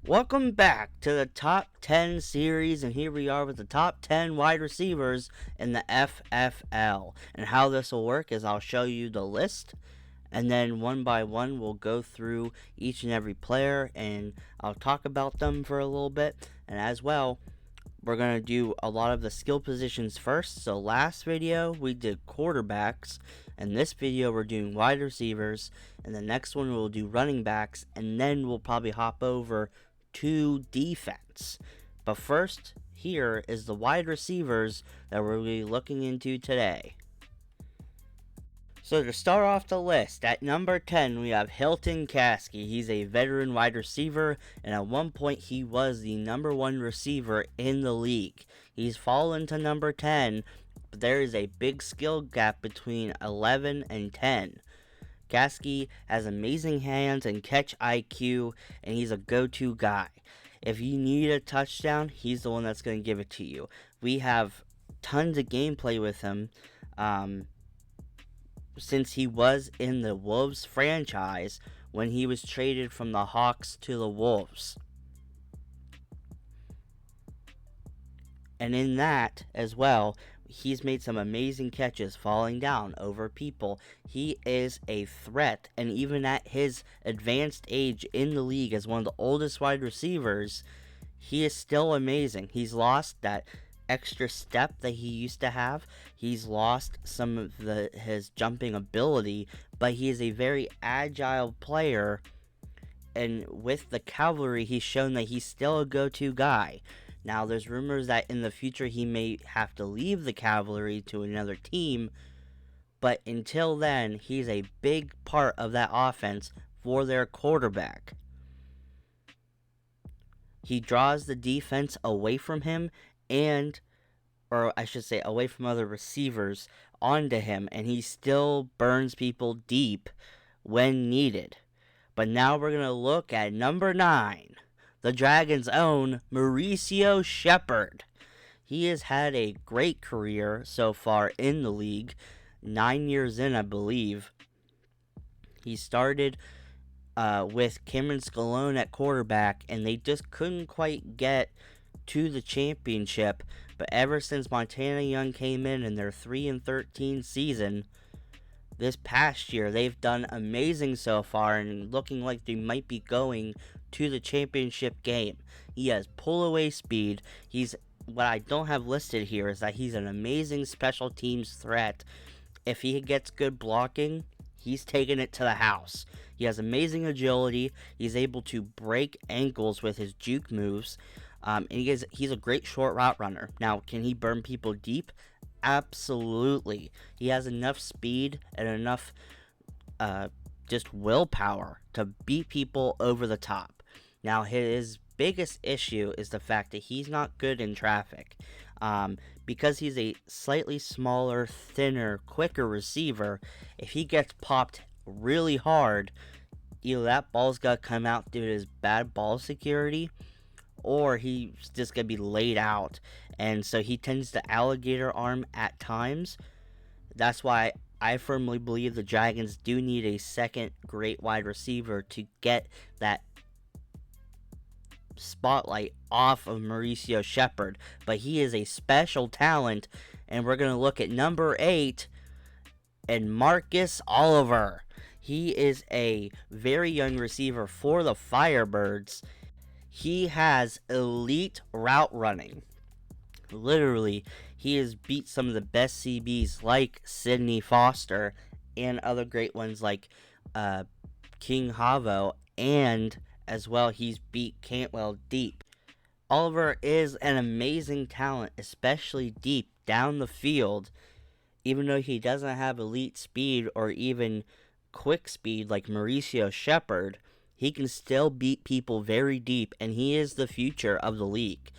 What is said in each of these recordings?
Welcome back to the top 10 series, and here we are with the top 10 wide receivers in the FFL. And how this will work is I'll show you the list, and then one by one we'll go through each and every player, and I'll talk about them for a little bit. And as well, we're going to do a lot of the skill positions first. So last video we did quarterbacks, and this video we're doing wide receivers, and the next one we'll do running backs, and then we'll probably hop over to defense. But first, here is the wide receivers that we're really looking into today. So to start off the list, at number 10 we have Hilton Caskey. He's a veteran wide receiver, and at one point he was the number 1 receiver in the league. He's fallen to number 10, but there is a big skill gap between 11 and 10. Caskey has amazing hands and catch IQ, and he's a go-to guy. If you need a touchdown, he's the one that's going to give it to you. We have tons of gameplay with him since he was in the Wolves franchise when he was traded from the Hawks to the Wolves. And in that as well, he's made some amazing catches falling down over people. He is a threat, and even at his advanced age in the league as one of the oldest wide receivers, he is still amazing. He's lost that extra step that he used to have. He's lost some of his jumping ability, but he is a very agile player, and with the cavalry he's shown that he's still a go-to guy. Now, there's rumors that in the future he may have to leave the cavalry to another team, but until then, he's a big part of that offense for their quarterback. He draws the defense away from him, or I should say away from other receivers onto him, and he still burns people deep when needed. But now we're going to look at number 9. The Dragons' own Mauricio Shepherd. He has had a great career so far in the league, 9 years in, I believe. He started with Cameron Scalone at quarterback, and they just couldn't quite get to the championship. But ever since Montana Young came in their 3-13 season, this past year, they've done amazing so far, and looking like they might be going to the championship game. He has pull-away speed. What I don't have listed here is that he's an amazing special teams threat. If he gets good blocking, he's taking it to the house. He has amazing agility. He's able to break ankles with his juke moves. And he's a great short route runner. Now, can he burn people deep? Absolutely. He has enough speed and enough just willpower to beat people over the top. Now, his biggest issue is the fact that he's not good in traffic. Because he's a slightly smaller, thinner, quicker receiver, if he gets popped really hard, either that ball's got to come out due to his bad ball security, or he's just going to be laid out. And so he tends to alligator arm at times. That's why I firmly believe the Dragons do need a second great wide receiver to get that spotlight off of Mauricio Shepherd. But he is a special talent, and we're going to look at number 8, and Marcus Oliver. He is a very young receiver for the Firebirds. He has elite route running. Literally, he has beat some of the best CBs like Sidney Foster and other great ones like King Havo, and as well he's beat Cantwell deep. Oliver is an amazing talent, especially deep down the field. Even though he doesn't have elite speed or even quick speed like Mauricio Shepherd, he can still beat people very deep, and he is the future of the league.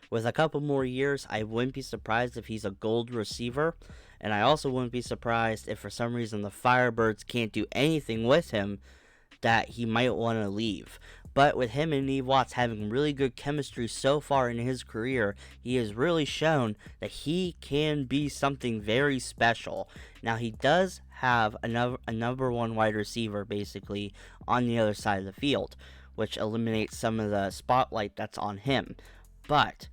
With a couple more years, I wouldn't be surprised if he's a gold receiver, and I also wouldn't be surprised if for some reason the Firebirds can't do anything with him, that he might want to leave. But with him and Neve Watts having really good chemistry so far in his career, he has really shown that he can be something very special. Now, he does have a number 1 wide receiver, basically, on the other side of the field. which eliminates some of the spotlight that's on him. But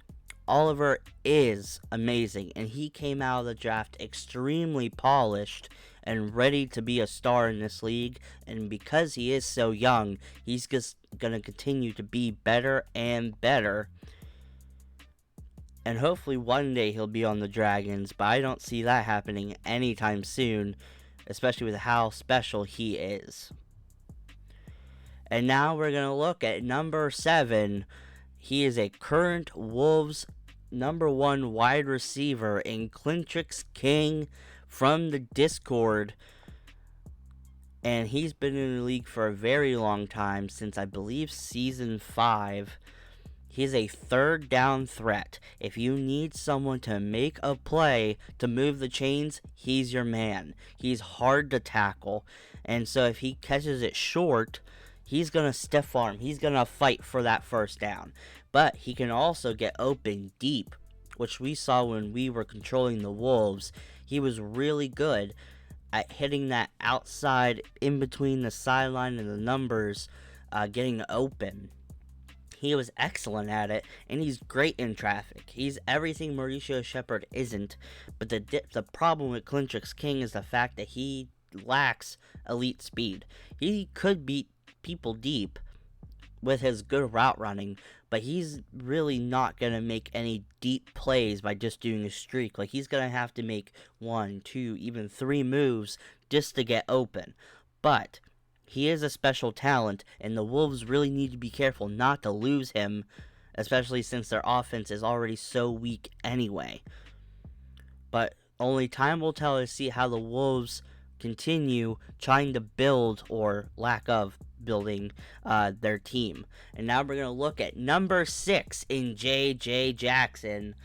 Oliver is amazing, and he came out of the draft extremely polished and ready to be a star in this league. And because he is so young, he's just going to continue to be better and better. And hopefully one day he'll be on the Dragons, but I don't see that happening anytime soon, especially with how special he is. And now we're going to look at number 7. He is a current Wolves #1 wide receiver in Clintrix King from the Discord. And he's been in the league for a very long time, since I believe season 5. He's a third down threat. If you need someone to make a play to move the chains, he's your man. He's hard to tackle. And so if he catches it short, he's going to stiff arm. He's going to fight for that first down. But he can also get open deep, which we saw when we were controlling the Wolves. He was really good at hitting that outside in between the sideline and the numbers, getting open. He was excellent at it, and he's great in traffic. He's everything Mauricio Shepard isn't, but the problem with Clintrix King is the fact that he lacks elite speed. He could beat people deep with his good route running, but he's really not going to make any deep plays by just doing a streak. Like, he's going to have to make 1, 2, even 3 moves just to get open. But he is a special talent, and the Wolves really need to be careful not to lose him, especially since their offense is already so weak anyway. But only time will tell to see how the Wolves continue trying to build, or lack of building, their team. And now we're going to look at number 6 in J.J. Jackson,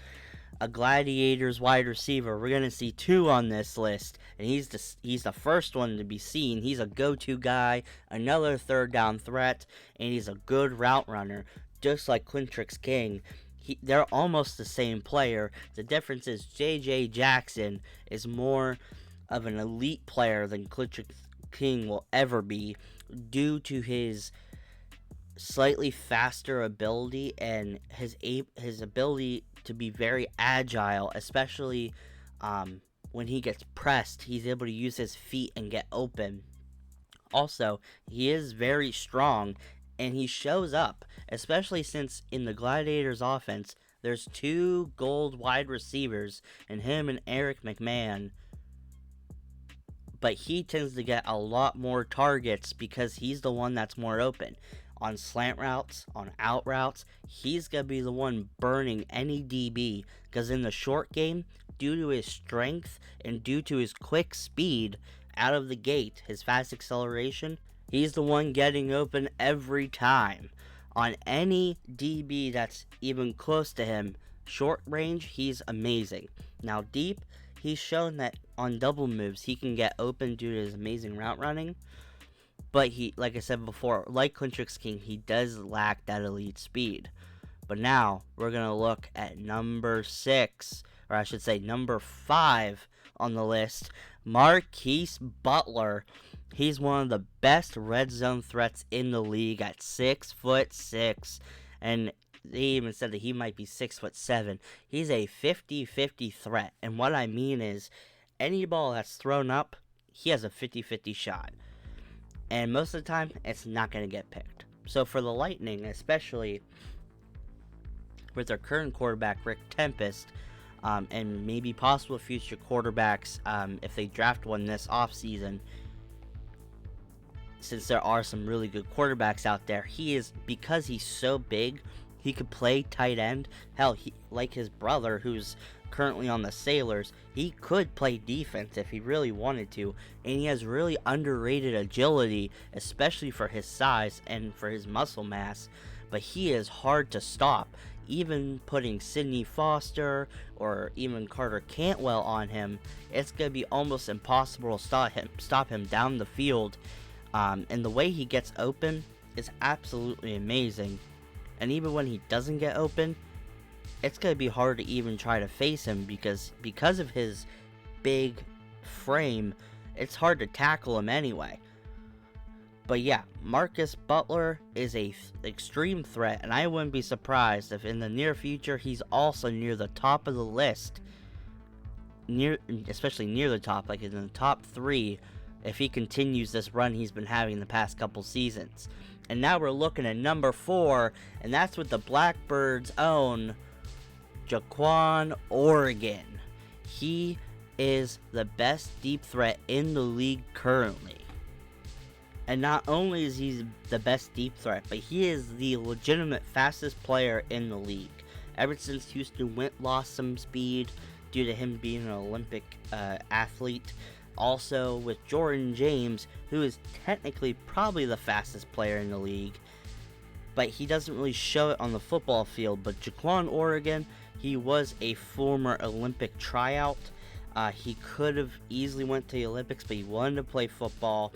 a Gladiators wide receiver. We're going to see 2 on this list, and he's the first one to be seen. He's a go-to guy, another third down threat, and he's a good route runner, just like Clintrix King. They're almost the same player. The difference is J.J. Jackson is more of an elite player than Clintrix King will ever be, due to his slightly faster ability and his ability to be very agile, especially when he gets pressed. He's able to use his feet and get open. Also, he is very strong, and he shows up, especially since in the Gladiators offense, there's 2 gold wide receivers, and him and Eric McMahon. But he tends to get a lot more targets because he's the one that's more open. On slant routes, on out routes, he's going to be the one burning any DB, because in the short game, due to his strength and due to his quick speed out of the gate, his fast acceleration, he's the one getting open every time. On any DB that's even close to him, short range, he's amazing. Now deep, he's shown that on double moves, he can get open due to his amazing route running. But he, like I said before, like Clintrix King, he does lack that elite speed. But now, we're going to look at number 6, or I should say number 5 on the list, Marquise Butler. He's one of the best red zone threats in the league at 6'6", and they even said that he might be 6'7". He's a 50-50 threat, and what I mean is, any ball that's thrown up, he has a 50-50 shot. And most of the time, it's not going to get picked. So for the Lightning, especially with their current quarterback, Rick Tempest, and maybe possible future quarterbacks, if they draft one this offseason, since there are some really good quarterbacks out there, because he's so big, he could play tight end. Hell, like his brother, who's currently on the Sailors, he could play defense if he really wanted to, and he has really underrated agility, especially for his size and for his muscle mass, but he is hard to stop. Even putting Sidney Foster or even Carter Cantwell on him, it's going to be almost impossible to stop him down the field, and the way he gets open is absolutely amazing. And even when he doesn't get open, it's going to be hard to even try to face him, because of his big frame, it's hard to tackle him anyway. But yeah, Marcus Butler is a extreme threat, and I wouldn't be surprised if in the near future he's also near the top of the list, especially near the top, like in the top 3, if he continues this run he's been having the past couple seasons. And now we're looking at number 4, and that's with the Blackbirds' own Jaquan Oregon. He is the best deep threat in the league currently. And not only is he the best deep threat, but he is the legitimate fastest player in the league. Ever since Houston lost some speed due to him being an Olympic athlete. Also with Jordan James, who is technically probably the fastest player in the league, but he doesn't really show it on the football field. But Jaquan Oregon, he was a former Olympic tryout. He could have easily went to the Olympics, but he wanted to play football.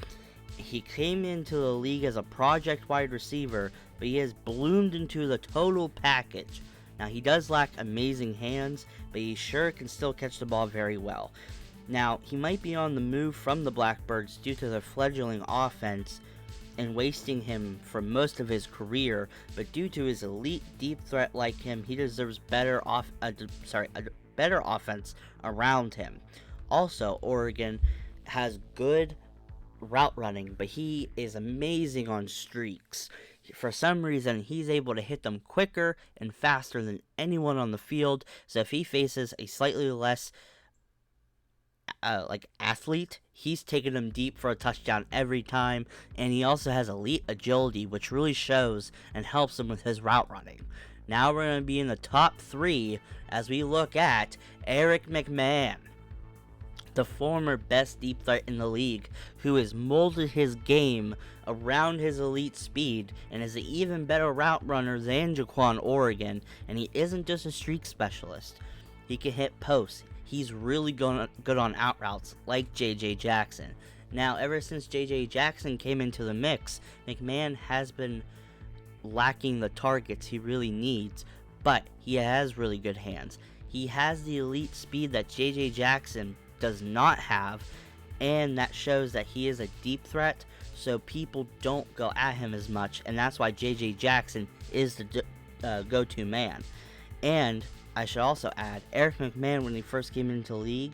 He came into the league as a project wide receiver, but he has bloomed into the total package. Now, he does lack amazing hands, but he sure can still catch the ball very well. Now, he might be on the move from the Blackbirds due to their fledgling offense and wasting him for most of his career, but due to his elite deep threat like him, he deserves better better offense around him. Also, Oregon has good route running, but he is amazing on streaks. For some reason, he's able to hit them quicker and faster than anyone on the field. So if he faces a slightly less athlete, he's taking them deep for a touchdown every time. And he also has elite agility, which really shows and helps him with his route running. Now we're going to be in the top 3 as we look at Eric McMahon, the former best deep threat in the league, who has molded his game around his elite speed and is an even better route runner than Jaquan Oregon. And he isn't just a streak specialist. He can hit posts. He's really good on out routes like J.J. Jackson. Now, ever since J.J. Jackson came into the mix, McMahon has been lacking the targets he really needs, but he has really good hands. He has the elite speed that J.J. Jackson does not have, and that shows that he is a deep threat, so people don't go at him as much, and that's why J.J. Jackson is the go-to man. And I should also add, Eric McMahon, when he first came into the league,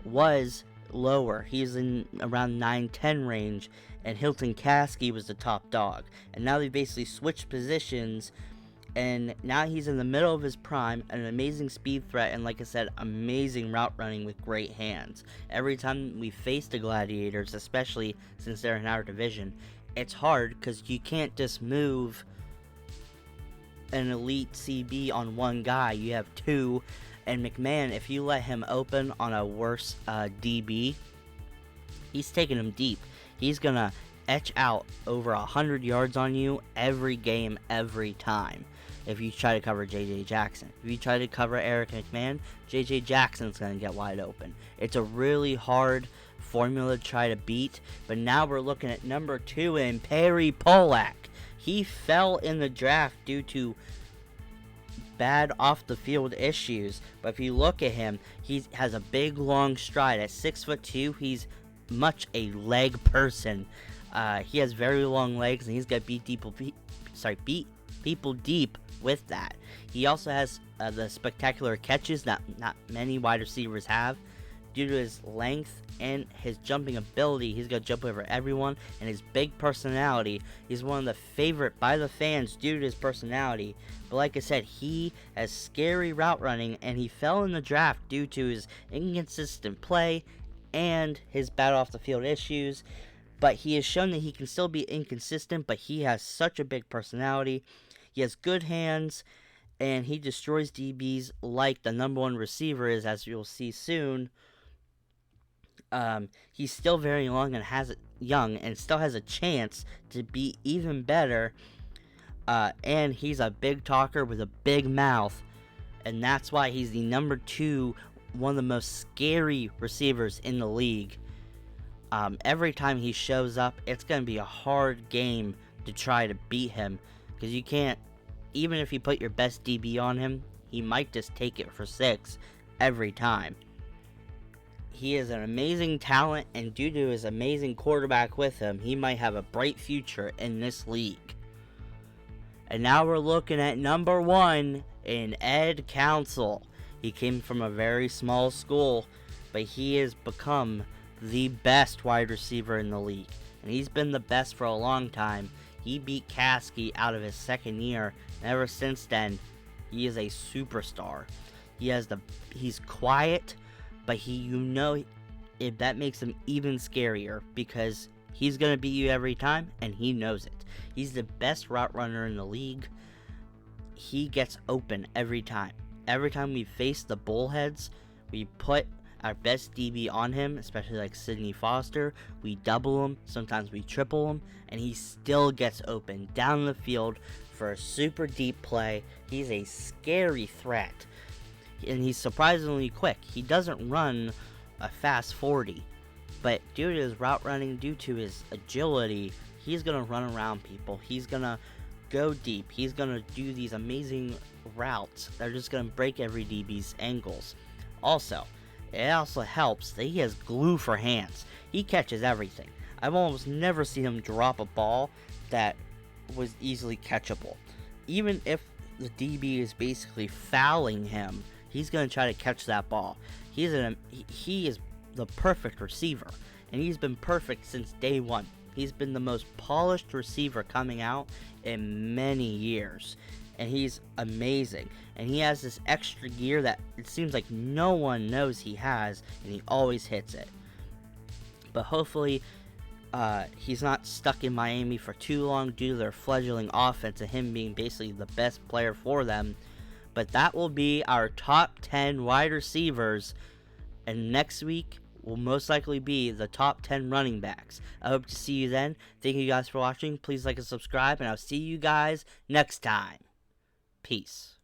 was lower. He's in around 9-10 range, and Hilton Caskey was the top dog. And now they basically switched positions, and now he's in the middle of his prime, an amazing speed threat, and like I said, amazing route running with great hands. Every time we face the Gladiators, especially since they're in our division, it's hard because you can't just move an elite CB on one guy. You have 2, and McMahon, if you let him open on a worse DB, he's taking him deep. He's gonna etch out over 100 yards on you every game, every time. If you try to cover J.J. Jackson. If you try to cover Eric McMahon, J.J. Jackson's going to get wide open. It's a really hard formula to try to beat, but now we're looking at number 2 in Perry Pollard. He fell in the draft due to bad off-the-field issues, but if you look at him, he has a big, long stride. At 6'2", he's much a leg person. He has very long legs, and he's going to beat people deep with that. He also has the spectacular catches that not many wide receivers have. Due to his length and his jumping ability, he's going to jump over everyone, and his big personality, he's one of the favorite by the fans due to his personality. But like I said, he has scary route running, and he fell in the draft due to his inconsistent play and his bad off the field issues. But he has shown that he can still be inconsistent, but he has such a big personality. He has good hands, and he destroys DBs like the number 1 receiver is, as you'll see soon. He's still very young and still has a chance to be even better. And he's a big talker with a big mouth, and that's why he's the number 2, one of the most scary receivers in the league. Every time he shows up, it's going to be a hard game to try to beat him, because you can't, even if you put your best DB on him, he might just take it for 6 every time. He is an amazing talent, and due to his amazing quarterback with him, he might have a bright future in this league. And now we're looking at number 1 in Ed Council. He came from a very small school, but he has become the best wide receiver in the league. And he's been the best for a long time. He beat Caskey out of his second year, and ever since then, he is a superstar. He's quiet, but that makes him even scarier because he's going to beat you every time, and he knows it. He's the best route runner in the league. He gets open every time. Every time we face the Bullheads, we put our best DB on him, especially like Sidney Foster. We double him, sometimes we triple him, and he still gets open down the field for a super deep play. He's a scary threat, and he's surprisingly quick. He doesn't run a fast 40, but due to his route running, due to his agility, he's going to run around people. He's going to go deep. He's going to do these amazing routes that are just going to break every DB's ankles. It also helps that he has glue for hands. He catches everything. I've almost never seen him drop a ball that was easily catchable. Even if the DB is basically fouling him, he's going to try to catch that ball. He is the perfect receiver, and he's been perfect since day one. He's been the most polished receiver coming out in many years, and he's amazing. And he has this extra gear that it seems like no one knows he has, and he always hits it. But hopefully, he's not stuck in Miami for too long due to their fledgling offense and him being basically the best player for them. But that will be our top 10 wide receivers, and next week will most likely be the top 10 running backs. I hope to see you then. Thank you guys for watching. Please like and subscribe, and I'll see you guys next time. Peace.